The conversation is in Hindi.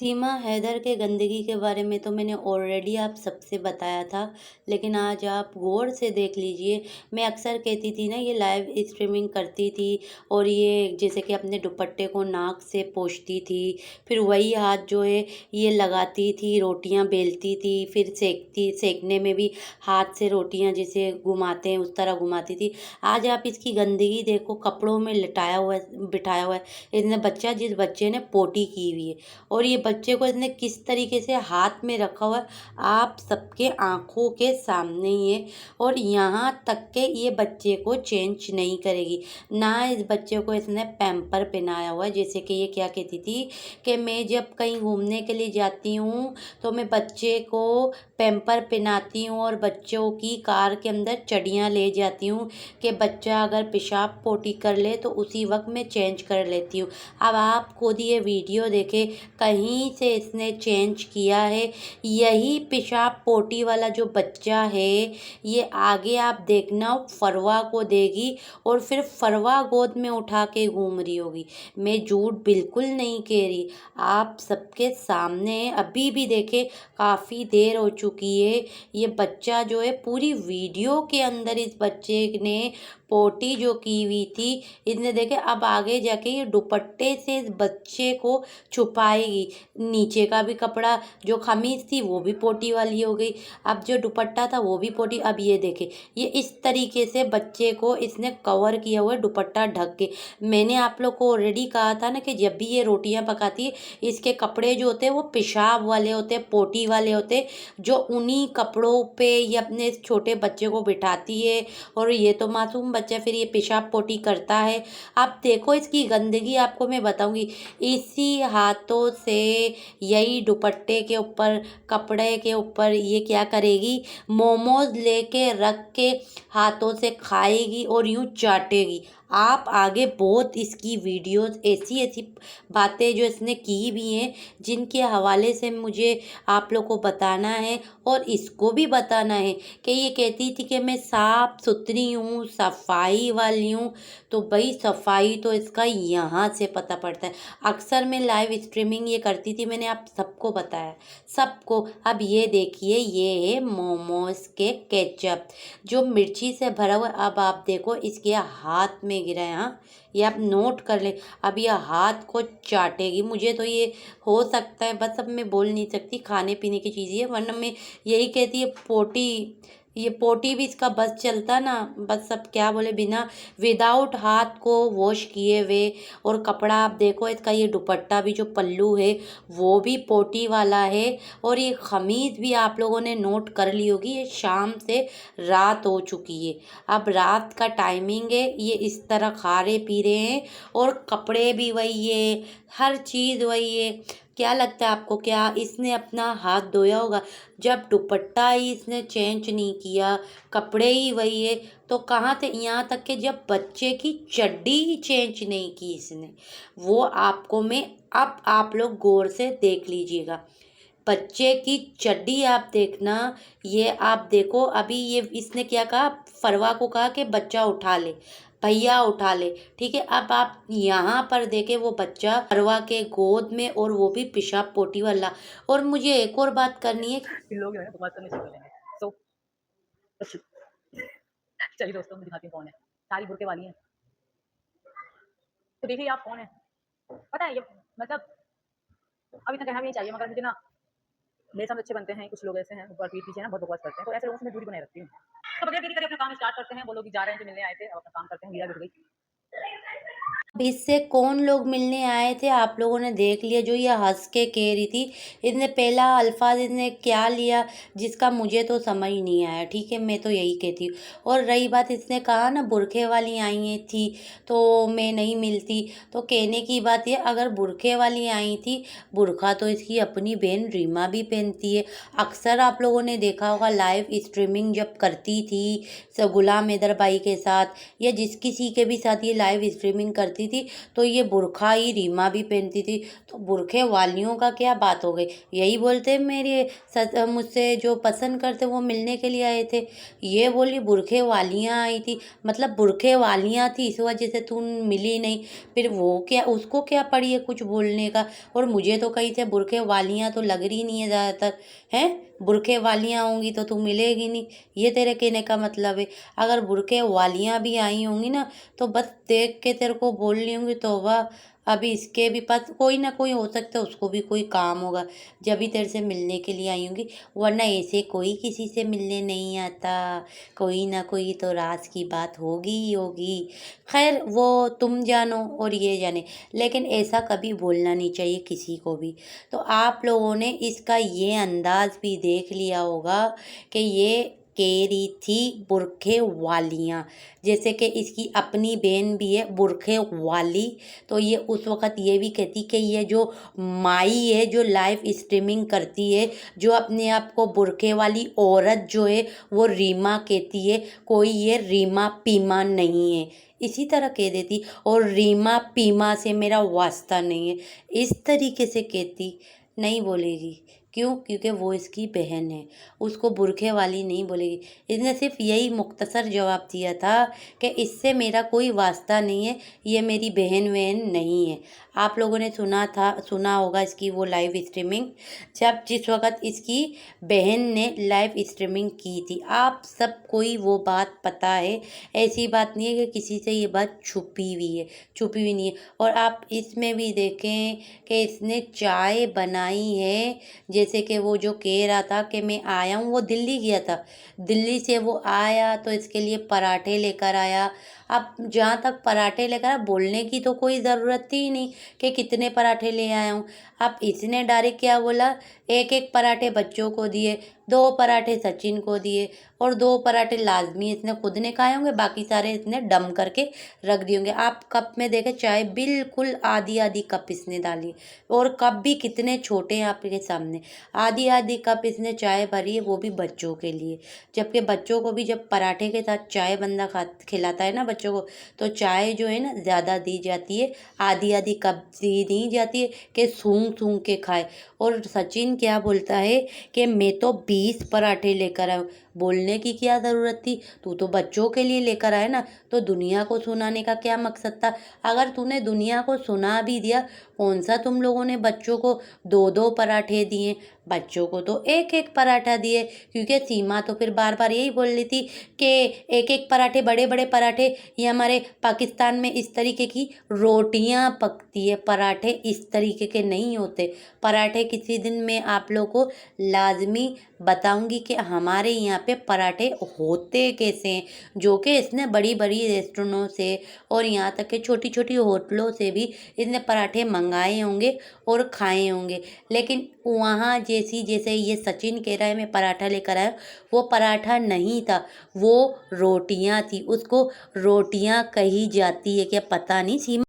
सीमा हैदर के गंदगी के बारे में तो मैंने ऑलरेडी आप सबसे बताया था, लेकिन आज आप गौर से देख लीजिए। मैं अक्सर कहती थी ना, ये लाइव स्ट्रीमिंग करती थी और ये जैसे कि अपने दुपट्टे को नाक से पोंछती थी, फिर वही हाथ जो है ये लगाती थी, रोटियां बेलती थी, फिर सेकने में भी हाथ से रोटियां जैसे घुमाते हैं उस तरह घुमाती थी। आज आप इसकी गंदगी देखो, कपड़ों में लिटाया हुआ है, बिठाया हुआ है। इसने बच्चा, जिस बच्चे ने पोटी की हुई है, और ये बच्चे को इसने किस तरीके से हाथ में रखा हुआ है आप सबके आंखों के सामने ही है। और यहाँ तक के ये बच्चे को चेंज नहीं करेगी ना। इस बच्चे को इसने पैम्पर पहनाया हुआ है। जैसे कि ये क्या कहती थी कि मैं जब कहीं घूमने के लिए जाती हूँ तो मैं बच्चे को पैम्पर पहनाती हूँ और बच्चों की कार के अंदर चड़ियाँ ले जाती हूँ कि बच्चा अगर पेशाब पोटी कर ले तो उसी वक्त मैं चेंज कर लेती हूँ। अब आप खुद ये वीडियो देखे, कहीं से इसने चेंज किया है। यही पेशाब पोटी वाला जो बच्चा है, ये आगे आप देखना फरवा को देगी और फिर फरवा गोद में उठा के घूम रही होगी। मैं झूठ बिल्कुल नहीं कह रही, आप सबके सामने अभी भी देखे, काफ़ी देर हो चुकी है। ये बच्चा जो है पूरी वीडियो के अंदर इस बच्चे ने पोटी जो की हुई थी, इसने देखे अब आगे जाके ये दुपट्टे से इस बच्चे को छुपाएगी। नीचे का भी कपड़ा जो खमीज थी वो भी पोटी वाली हो गई, अब जो दुपट्टा था वो भी पोटी। अब ये देखे, ये इस तरीके से बच्चे को इसने कवर किया हुआ है दुपट्टा ढक के। मैंने आप लोग को ऑलरेडी कहा था ना कि जब भी ये रोटियां पकाती है, इसके कपड़े जो होते हैं वो पेशाब वाले होते हैं, पोटी वाले होते हैं, जो उन्हीं कपड़ों पे ये अपने इस छोटे बच्चे को बिठाती है। और ये तो मासूम बच्चा, फिर ये पेशाब पोटी करता है। अब देखो इसकी गंदगी आपको मैं बताऊंगी। इसी हाथों से यही दुपट्टे के ऊपर, कपड़े के ऊपर ये क्या करेगी, मोमोज लेके रख के हाथों से खाएगी और यूं चाटेगी। आप आगे बहुत इसकी वीडियोस, ऐसी ऐसी बातें जो इसने की भी हैं, जिनके हवाले से मुझे आप लोग को बताना है और इसको भी बताना है कि ये कहती थी कि मैं साफ सुथरी हूँ, सफाई वाली हूँ। तो भाई सफाई तो इसका यहाँ से पता पड़ता है। अक्सर मैं लाइव स्ट्रीमिंग ये करती थी, मैंने आप सबको बताया, सबको। अब ये देखिए, ये है मोमोज के केचप जो मिर्ची से भरा हुआ। अब आप देखो इसके हाथ में गिरा है, हाँ, ये आप नोट कर ले। अब ये हाथ को चाटेगी। मुझे तो ये हो सकता है, बस अब मैं बोल नहीं सकती, खाने पीने की चीज़ है, वरना मैं यही कहती है पोटी। ये पोटी भी इसका बस चलता ना, बस अब क्या बोले, बिना विदाउट हाथ को वॉश किए हुए। और कपड़ा आप देखो इसका, ये दुपट्टा भी जो पल्लू है वो भी पोटी वाला है। और ये खमीज भी आप लोगों ने नोट कर ली होगी, ये शाम से रात हो चुकी है। अब रात का टाइमिंग है, ये इस तरह खा रहे पी रहे हैं और कपड़े भी वही है, हर चीज़ वही है। क्या लगता है आपको, क्या इसने अपना हाथ धोया होगा? जब दुपट्टा ही इसने चेंज नहीं किया, कपड़े ही वही है, तो कहाँ थे? यहाँ तक कि जब बच्चे की चड्डी ही चेंज नहीं की इसने, वो आपको मैं, अब आप लोग गौर से देख लीजिएगा, बच्चे की चड्डी आप देखना। ये आप देखो, अभी ये इसने क्या कहा, फरवा को कहा कि बच्चा उठा ले, भैया उठा ले, ठीक है। अब आप यहाँ पर देखे, वो बच्चा फरवा के गोद में, और वो भी पेशाब पोटी वाला। और मुझे एक और बात करनी है। इन लोग जो है बकवास करने शुरू कर देंगे। सो चलिए दोस्तों, मैं दिखाती हूँ कौन है। सारी बुरके वाली हैं। तो देखिए आप कौन है। पता है ये, मतलब अब इतना कहना भी नहीं चाहिए, मगर मुझे ना, मेरे सामने अच्छे बनते हैं कुछ लोग, ऐसे हैं ऊपर पीठ पीछे ना बहुत बकवास करते हैं, तो ऐसे लोगों से मैं दूरी बनाए रखती हूँ। तो बगैर देरी करे अपना काम स्टार्ट करते हैं। वो लोग भी जा रहे हैं जो मिलने आए थे, अब अपना काम करते हैं। वीरा जुड़ गई। अब इससे कौन लोग मिलने आए थे आप लोगों ने देख लिया, जो ये हंस के कह रही थी। इसने पहला अल्फाज इसने क्या लिया जिसका मुझे तो समझ नहीं आया, ठीक है, मैं तो यही कहती हूँ। और रही बात, इसने कहा ना बुरखे वाली आई थी तो मैं नहीं मिलती, तो कहने की बात ये, अगर बुरखे वाली आई थी, बुरखा तो इसकी अपनी बहन रीमा भी पहनती है। अक्सर आप लोगों ने देखा होगा, लाइव स्ट्रीमिंग जब करती थी गुलाम हैदर भाई के साथ या जिस किसी के भी साथ ये लाइव स्ट्रीमिंग करती थी तो ये बुर्खा ही रीमा भी पहनती थी, तो बुर्खे वालियों का क्या बात हो गई। यही बोलते मेरे मुझसे जो पसंद करते वो मिलने के लिए आए थे, ये बोली बुर्खे वालियाँ आई थी, मतलब बुर्खे वालियाँ थी इस वजह से तुम मिली नहीं। फिर वो क्या, उसको क्या पड़ी है कुछ बोलने का। और मुझे तो कहीं से बुर्खे वालियाँ तो लग रही नहीं है ज़्यादातर, हैं बुर्खे वालियाँ होंगी तो तू मिलेगी नहीं, ये तेरे कहने का मतलब है। अगर बुर्खे वालियाँ भी आई होंगी ना तो बस देख के तेरे को बोल रही होंगी तौबा, अभी इसके भी पास कोई ना कोई हो सकता है, उसको भी कोई काम होगा जब भी तेरे से मिलने के लिए आई होंगी, वरना ऐसे कोई किसी से मिलने नहीं आता। कोई ना कोई तो राज की बात होगी ही होगी। खैर वो तुम जानो और ये जाने, लेकिन ऐसा कभी बोलना नहीं चाहिए किसी को भी। तो आप लोगों ने इसका ये अंदाज भी देख लिया होगा कि ये कह रही थी बुरखे वालियाँ, जैसे कि इसकी अपनी बहन भी है बुरखे वाली, तो ये उस वक़्त ये भी कहती कि ये जो माई है जो लाइव स्ट्रीमिंग करती है, जो अपने आप को बुरखे वाली औरत जो है वो रीमा कहती है, कोई ये रीमा पीमा नहीं है, इसी तरह कह देती। और रीमा पीमा से मेरा वास्ता नहीं है, इस तरीके से कहती। नहीं बोलेगी, क्यों? क्योंकि वो इसकी बहन है, उसको बुरखे वाली नहीं बोलेगी। इसने सिर्फ यही मुख्तसर जवाब दिया था कि इससे मेरा कोई वास्ता नहीं है, ये मेरी बहन वहन नहीं है। आप लोगों ने सुना होगा इसकी वो लाइव स्ट्रीमिंग, जिस वक़्त इसकी बहन ने लाइव स्ट्रीमिंग की थी। आप सब कोई वो बात पता है, ऐसी बात नहीं है कि किसी से ये बात छुपी हुई नहीं है। और आप इसमें भी देखें कि इसने चाय बनाई है, जैसे कि वो जो कह रहा था कि मैं आया हूँ, वो दिल्ली गया था, दिल्ली से वो आया तो इसके लिए पराठे लेकर आया। अब जहाँ तक पराठे लेकर आया, बोलने की तो कोई ज़रूरत थी ही नहीं कि कितने पराठे ले आया हूँ। अब इसने डायरेक्ट क्या बोला, एक एक पराठे बच्चों को दिए, 2 पराठे सचिन को दिए और 2 पराठे लाजमी इसने खुद ने खाए होंगे, बाकी सारे इसने डम करके रख दिए होंगे। आप कप में देखें, चाय बिल्कुल आधी आधी कप इसने डाली, और कप भी कितने छोटे हैं आपके सामने, आधी आधी कप इसने चाय भरी है, वो भी बच्चों के लिए। जबकि बच्चों को भी जब पराठे के साथ चाय बंदा खिलाता है ना बच्चों को, तो चाय जो है ना ज़्यादा दी जाती है, आधी आधी कप दी जाती है कि सूंघ सूंघ के खाए। और सचिन क्या बोलता है कि मैं तो 20 पराठे लेकर आया हूँ। बोलने की क्या ज़रूरत थी, तू तो बच्चों के लिए लेकर आए ना, तो दुनिया को सुनाने का क्या मकसद था। अगर तूने दुनिया को सुना भी दिया, कौन सा तुम लोगों ने बच्चों को 2-2 पराठे दिए, बच्चों को तो एक एक पराठा दिए। क्योंकि सीमा तो फिर बार बार यही बोल रही थी कि एक एक पराठे, बड़े बड़े पराठे, ये हमारे पाकिस्तान में इस तरीके की रोटियां पकती है, पराठे इस तरीके के नहीं होते। पराठे किसी दिन मैं आप लोगों को लाजमी बताऊंगी कि हमारे यहाँ पे पराठे होते कैसे हैं, जो कि इसने बड़ी बड़ी रेस्टोरेंटों से और यहाँ तक कि छोटी छोटी होटलों से भी इसने पराठे मंगाए होंगे और खाए होंगे। लेकिन वहाँ जैसे ये सचिन कह रहा है मैं पराठा लेकर आया, वो पराठा नहीं था, वो रोटियाँ थी, उसको रोटियाँ कही जाती है क्या पता नहीं सीमा।